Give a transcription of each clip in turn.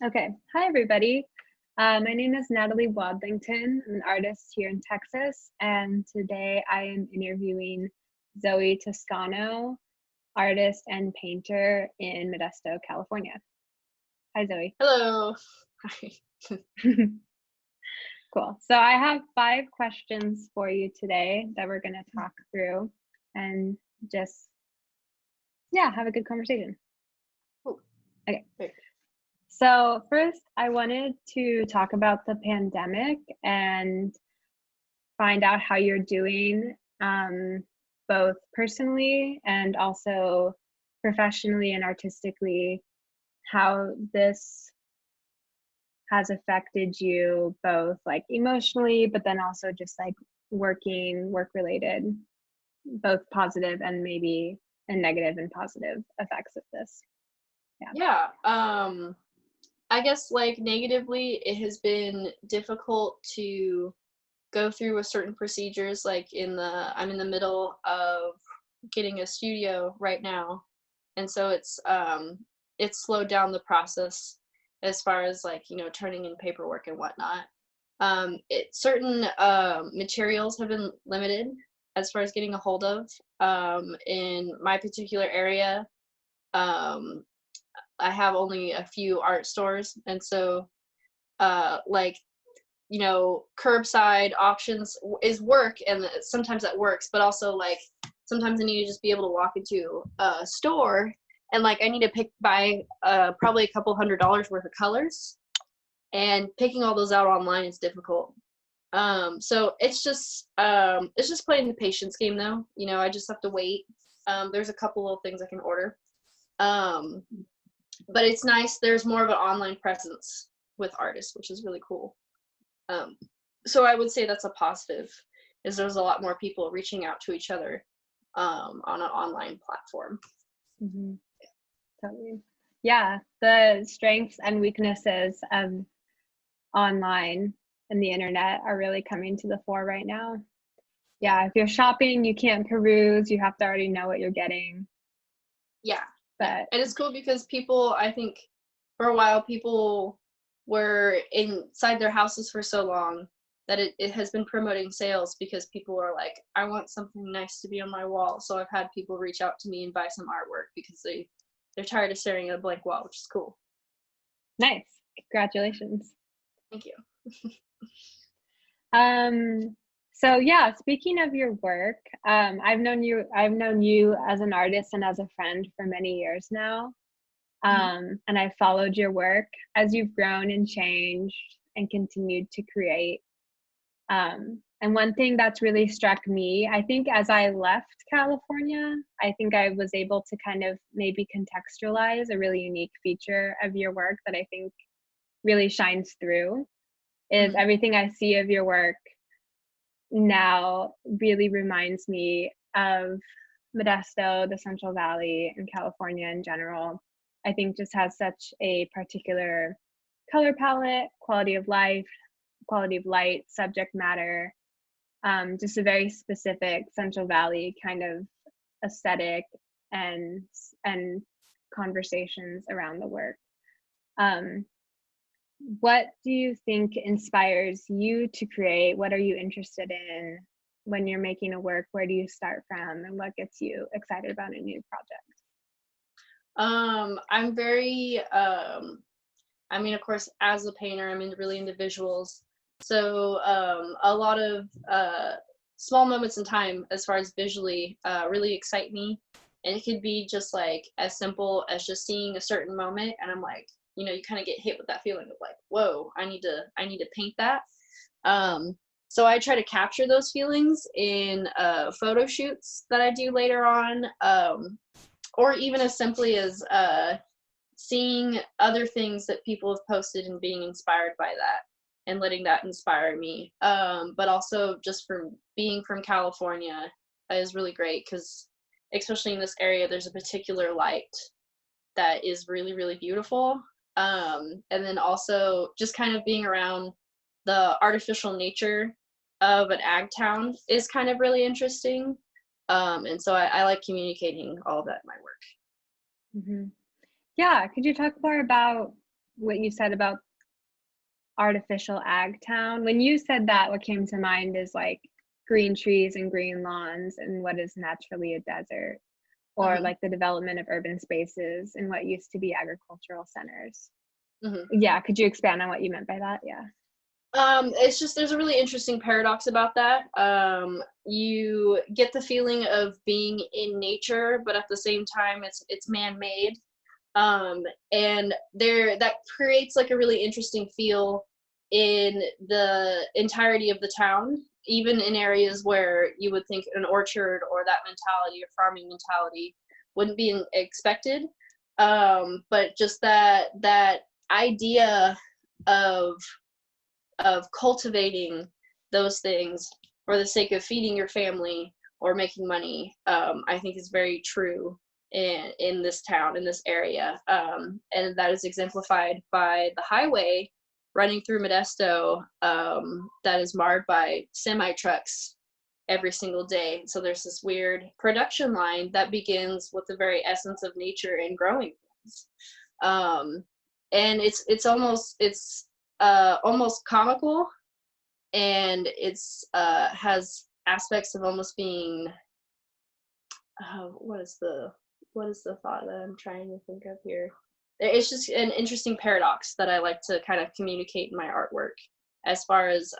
Okay. Hi, everybody. My name is Natalie Wadlington. I'm an artist here in Texas, and today I am interviewing Zoe Toscano, artist and painter in Modesto, California. Hi, Zoe. Hello. Hi. Cool. So I have 5 questions for you today that we're going to talk through and just, yeah, have a good conversation. Cool. Okay. Great. So first, I wanted to talk about the pandemic and find out how you're doing, both personally and also professionally and artistically, how this has affected you both like emotionally, but then also just like work related, both positive and maybe and negative and positive effects of this. Yeah. I guess like negatively, it has been difficult to go through with certain procedures. I'm in the middle of getting a studio right now, and so it's slowed down the process as far as turning in paperwork and whatnot. Certain materials have been limited as far as getting a hold of. In my particular area, um, I have only a few art stores, and so like curbside auctions is work, and sometimes that works, but also like sometimes I need to just be able to walk into a store and like I need to buy probably a couple $100 worth of colors, and picking all those out online is difficult. So it's just playing the patience game though. I just have to wait. There's a couple little things I can order. Um, but it's nice. There's more of an online presence with artists, which is really cool. So I would say that's a positive, is there's a lot more people reaching out to each other on an online platform. Mm-hmm. Totally. Yeah, the strengths and weaknesses of online and the internet are really coming to the fore right now. Yeah, if you're shopping, you can't peruse, you have to already know what you're getting. Yeah. And it's cool because people, I think for a while, people were inside their houses for so long that it has been promoting sales, because people are like, I want something nice to be on my wall. So I've had people reach out to me and buy some artwork because they're tired of staring at a blank wall, which is cool. Nice. Congratulations. Thank you. So yeah, speaking of your work, I've known you as an artist and as a friend for many years now. And I've followed your work as you've grown and changed and continued to create. And one thing that's really struck me, I think as I left California, I think I was able to kind of maybe contextualize a really unique feature of your work that I think really shines through, is everything I see of your work now really reminds me of Modesto, the Central Valley, and California in general. I think just has such a particular color palette, quality of life, quality of light, subject matter, just a very specific Central Valley kind of aesthetic and conversations around the work. What do you think inspires you to create? What are you interested in when you're making a work? Where do you start from, and what gets you excited about a new project? I'm very I mean, of course, as a painter, I'm really into visuals. So a lot of small moments in time, as far as visually, really excite me. And it could be just like as simple as just seeing a certain moment, and I'm like, you kind of get hit with that feeling of like, whoa, I need to paint that. So I try to capture those feelings in photo shoots that I do later on, or even as simply as seeing other things that people have posted and being inspired by that and letting that inspire me. But also just from being from California is really great, because especially in this area, there's a particular light that is really, really beautiful. And then also just kind of being around the artificial nature of an ag town is kind of really interesting. And so I like communicating all of that in my work. Mm-hmm. Yeah, could you talk more about what you said about artificial ag town. When you said that, what came to mind is like green trees and green lawns and what is naturally a desert, or Hmm. like the development of urban spaces in what used to be agricultural centers. Hmm. Yeah, could you expand on what you meant by that? Yeah. It's just there's a really interesting paradox about that. You get the feeling of being in nature, but at the same time, it's man-made. And there that creates like a really interesting feel in the entirety of the town, even in areas where you would think an orchard or that mentality or farming mentality wouldn't be expected. But just that idea of cultivating those things for the sake of feeding your family or making money, I think is very true in this town, in this area. And that is exemplified by the highway running through Modesto, that is marred by semi trucks every single day. So there's this weird production line that begins with the very essence of nature and growing things. Um, and it's almost comical, and it's has aspects of almost being what is the thought that I'm trying to think of here? It's just an interesting paradox that I like to kind of communicate in my artwork, as far as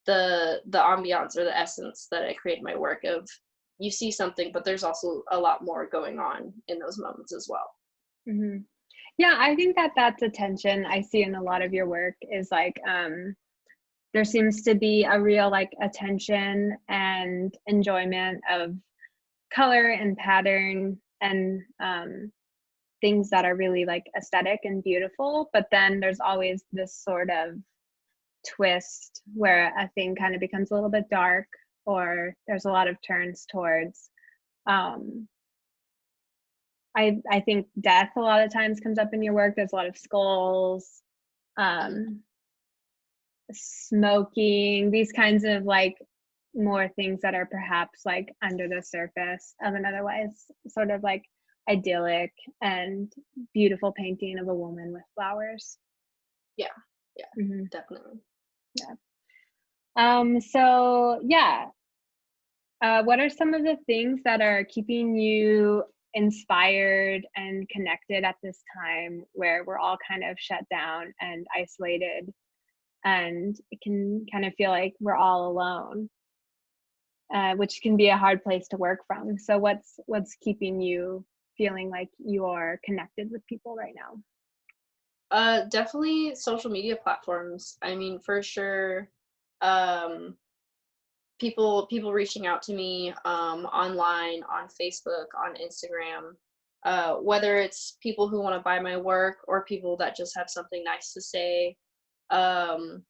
the ambiance or the essence that I create in my work of, you see something, but there's also a lot more going on in those moments as well. Hmm. Yeah, I think that that's a tension I see in a lot of your work is like there seems to be a real like attention and enjoyment of color and pattern and things that are really like aesthetic and beautiful, but then there's always this sort of twist where a thing kind of becomes a little bit dark, or there's a lot of turns towards um I think death a lot of times comes up in your work. There's a lot of skulls, um smoking, these kinds of like more things that are perhaps like under the surface of an otherwise sort of like idyllic and beautiful painting of a woman with flowers. Yeah, yeah, Hmm. definitely. Yeah. So yeah, what are some of the things that are keeping you inspired and connected at this time where we're all kind of shut down and isolated, and it can kind of feel like we're all alone, which can be a hard place to work from. So what's keeping you feeling like you're connected with people right now? Definitely social media platforms. I mean, for sure, um, people reaching out to me online, on Facebook, on Instagram, whether it's people who want to buy my work or people that just have something nice to say. Um,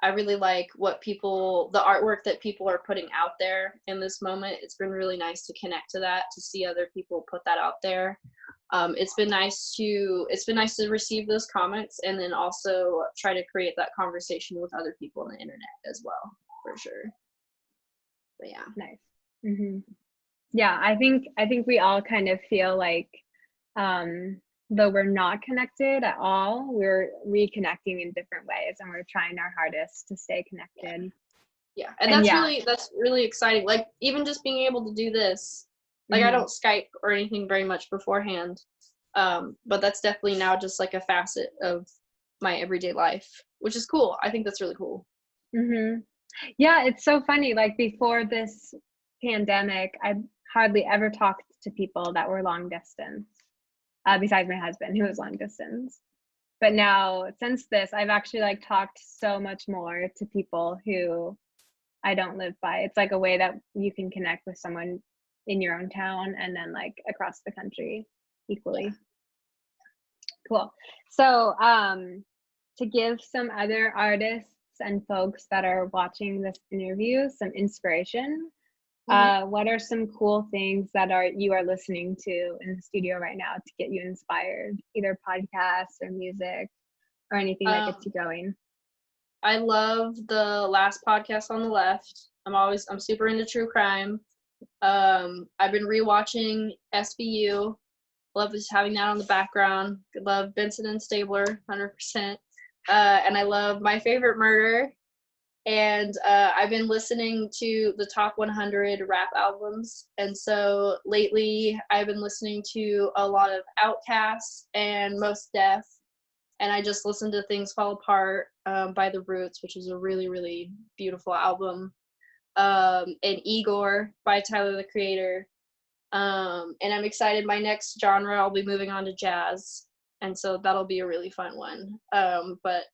I really like the artwork that people are putting out there in this moment. It's been really nice to connect to that, to see other people put that out there. It's been nice to receive those comments, and then also try to create that conversation with other people on the internet as well, for sure. But yeah. Nice. Hmm. Yeah, I think we all kind of feel like um though we're not connected at all, we're reconnecting in different ways and we're trying our hardest to stay connected. Yeah, and And yeah. that's really exciting. Like, even just being able to do this, like, I Hmm. don't Skype or anything very much beforehand, but that's definitely now just like a facet of my everyday life, which is cool. I think that's really cool. Hmm. Yeah, it's so funny. Like before this pandemic, I hardly ever talked to people that were long distance, besides my husband, who was long distance. But now, since this, I've actually like talked so much more to people who I don't live by. It's like a way that you can connect with someone in your own town and then like across the country Yeah. equally. Cool. So, to give some other artists and folks that are watching this interview some inspiration, Hmm. what are some cool things that you are listening to in the studio right now to get you inspired? Either podcasts or music or anything that gets Um, you going. I love the last podcast on the left. I'm super into true crime. I've been rewatching SVU. Love just having that on the background. Love Benson and Stabler, 100%. And I love My Favorite Murder. And I've been listening to the top 100 rap albums. And so lately I've been listening to a lot of Outkast and Mos Def. And I just listened to Things Fall Apart by The Roots, which is a really, really beautiful album. And Igor by Tyler, the Creator. And I'm excited. My next genre, I'll be moving on to jazz. And so that'll be a really fun one. But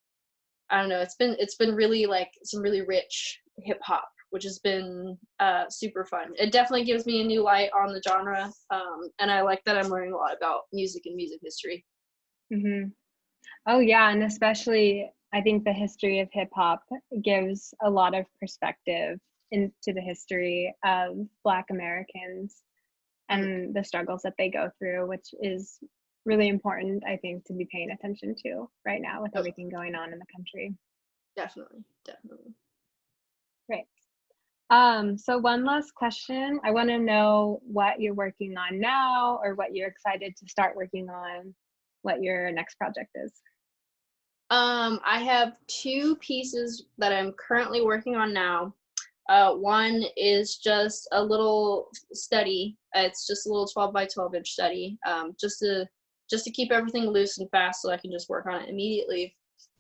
I don't know, it's been really like some really rich hip hop, which has been super fun. It definitely gives me a new light on the genre, and I like that I'm learning a lot about music and music history. Mm-hmm. Oh yeah, and especially I think the history of hip hop gives a lot of perspective into the history of Black Americans and the struggles that they go through, which is really important, I think, to be paying attention to right now with everything going on in the country. Definitely. Great. So one last question. I want to know what you're working on now, or what you're excited to start working on, what your next project is. I have 2 pieces that I'm currently working on now. One is just a little study. It's just a little 12 by 12 inch study, just to keep everything loose and fast so I can just work on it immediately.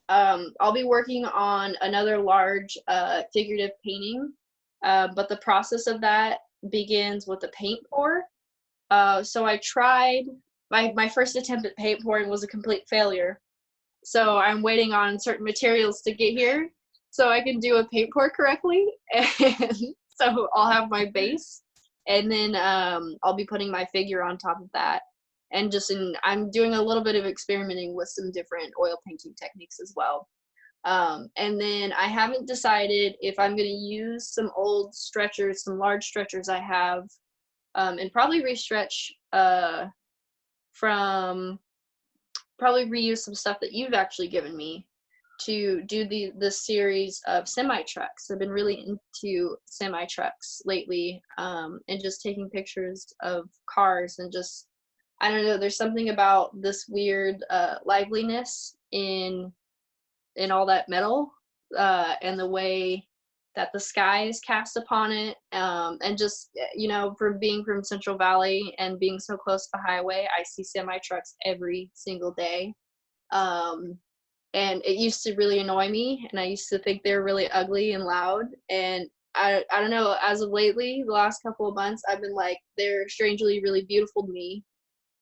I'll be working on another large figurative painting, but the process of that begins with a paint pour. So I tried, my first attempt at paint pouring was a complete failure. So I'm waiting on certain materials to get here so I can do a paint pour correctly. And so I'll have my base, and then I'll be putting my figure on top of that. And I'm doing a little bit of experimenting with some different oil painting techniques as well. And then I haven't decided if I'm going to use some old stretchers, some large stretchers I have, and probably reuse some stuff that you've actually given me to do this series of semi trucks. I've been really into semi trucks lately, and just taking pictures of cars, and just, I don't know, there's something about this weird liveliness in all that metal, and the way that the sky is cast upon it, and just, from being from Central Valley and being so close to the highway, I see semi trucks every single day. And it used to really annoy me, and I used to think they were really ugly and loud. And I don't know, as of lately, the last couple of months, I've been like, they're strangely really beautiful to me,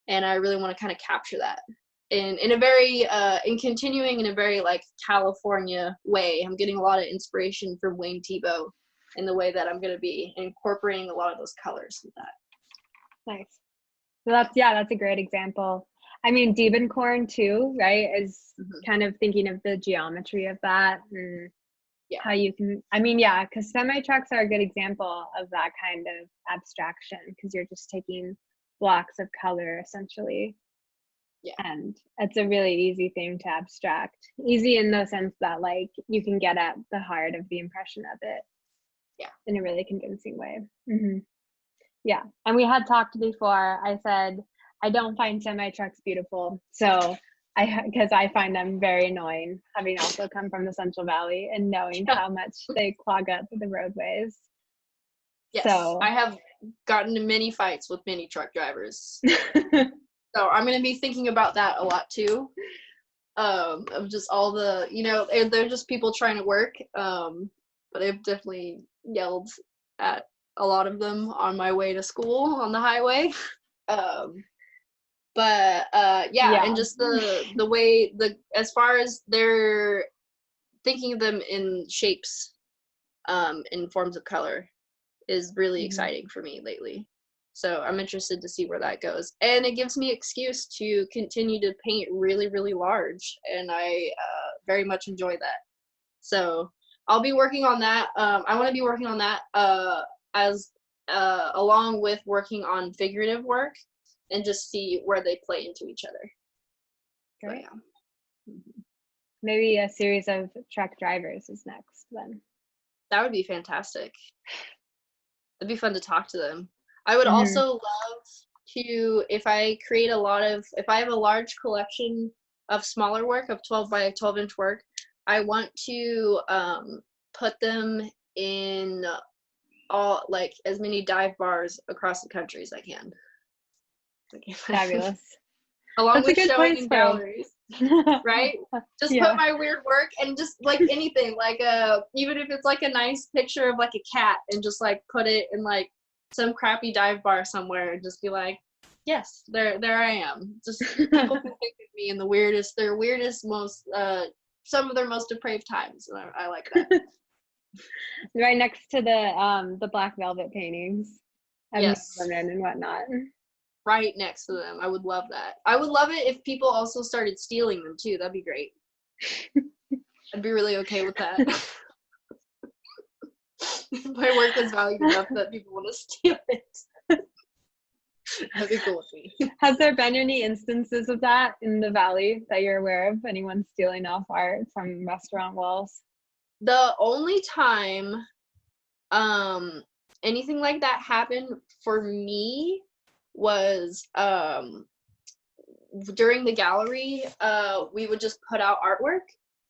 and I really want to kind of capture that in a very in continuing in a very like California way. I'm getting a lot of inspiration from Wayne Thiebaud in the way that I'm going to be incorporating a lot of those colors with that. Nice. So that's a great example. I mean, Diebenkorn too, right, is kind of thinking of the geometry of that, and how you can, because semi-trucks are a good example of that kind of abstraction, because you're just taking blocks of color essentially. Yeah. And it's a really easy thing to abstract. Easy in the sense that like you can get at the heart of the impression of it. Yeah. In a really convincing way. Mm-hmm. Yeah. And we had talked before. I said I don't find semi trucks beautiful, so because I find them very annoying, having also come from the Central Valley and knowing how much they clog up the roadways. Yes, so I have gotten in many fights with mini truck drivers. So I'm going to be thinking about that a lot too. Of just all the, they're just people trying to work. But I've definitely yelled at a lot of them on my way to school on the highway. And just the way, as far as they're thinking of them in shapes, in forms of color, is really exciting for me lately. So I'm interested to see where that goes. And it gives me excuse to continue to paint really, really large. And I very much enjoy that. So I'll be working on that. I want to be working on that along with working on figurative work, and just see where they play into each other. Great. So, yeah. Maybe a series of truck drivers is next then. That would be fantastic. It'd be fun to talk to them. I would also love to, if I have a large collection of smaller work, of 12 by 12 inch work, I want to put them in all, like, as many dive bars across the country as I can. Fabulous. Along That's a with good showing place in for galleries, right? Just Yeah. put my weird work, and just like anything, like even if it's like a nice picture of like a cat, and just like put it in like some crappy dive bar somewhere, and just be like, yes, there I am. Just people can think of me in their weirdest, most some of their most depraved times, and I like that. Right next to the black velvet paintings of Yes. women and whatnot. Right next to them. I would love that. I would love it if people also started stealing them too. That'd be great. I'd be really okay with that. My work is valued enough that people want to steal it. That'd be cool with me. Has there been any instances of that in the Valley that you're aware of? Anyone stealing off art from restaurant walls? The only time anything like that happened for me was during the gallery. We would just put out artwork,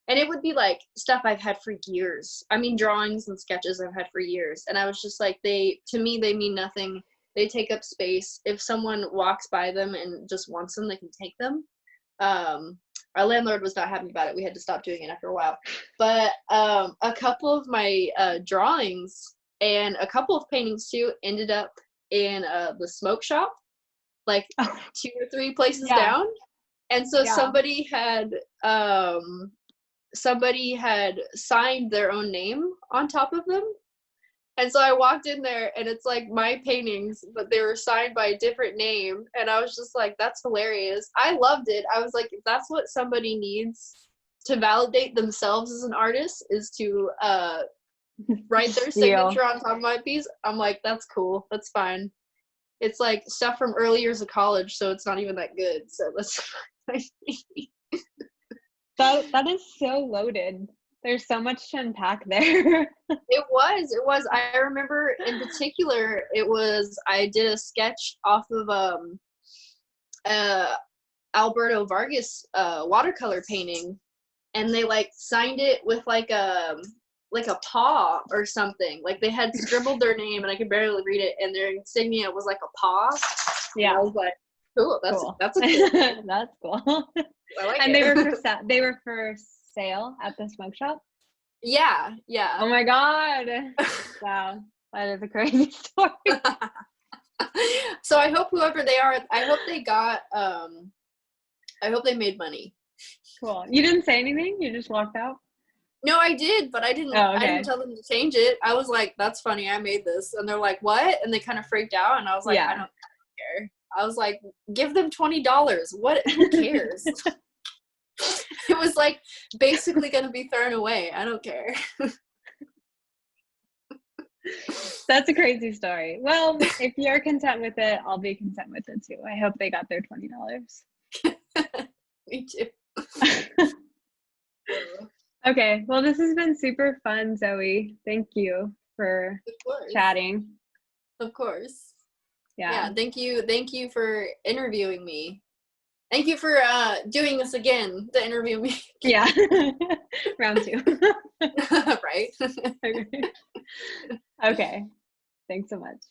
and it would be like stuff I've had for years. I mean, drawings and sketches I've had for years, and I was just like, to me they mean nothing. They take up space. If someone walks by them and just wants them, they can take them. Our landlord was not happy about it. We had to stop doing it after a while. But a couple of my drawings and a couple of paintings too ended up in the smoke shop, like 2 or 3 places down. And so somebody had signed their own name on top of them. And so I walked in there, and it's like my paintings, but they were signed by a different name. And I was just like, that's hilarious. I loved it. I was like, if that's what somebody needs to validate themselves as an artist, is to write their signature on top of my piece, I'm like, that's cool. That's fine. It's like stuff from early years of college, so it's not even that good. So that's fine. That is so loaded. There's so much to unpack there. It was. I remember in particular, I did a sketch off of Alberto Vargas watercolor painting, and they like signed it with like a paw or something. Like they had scribbled their name, and I could barely read it, and their insignia was like a paw. Yeah. And I was like, cool. That's cool. That's a cool thing. That's cool. I like and it. they were for sale at the smoke shop? Yeah. Oh my god. Wow. That is a crazy story. So I hope whoever they are, I hope they made money. Cool. You didn't say anything? You just walked out? No, I did, but I didn't I didn't tell them to change it. I was like, that's funny, I made this. And they're like, what? And they kind of freaked out, and I was like, I don't care. I was like, give them $20. What? Who cares? It was like basically going to be thrown away. I don't care. That's a crazy story. Well, if you're content with it, I'll be content with it too. I hope they got their $20. Me too. Okay. Well, this has been super fun, Zoe. Thank you for chatting. Of course. Yeah. Thank you for interviewing me. Thank you for doing this again, to interview me. Yeah. Round 2. Right. Okay. Thanks so much.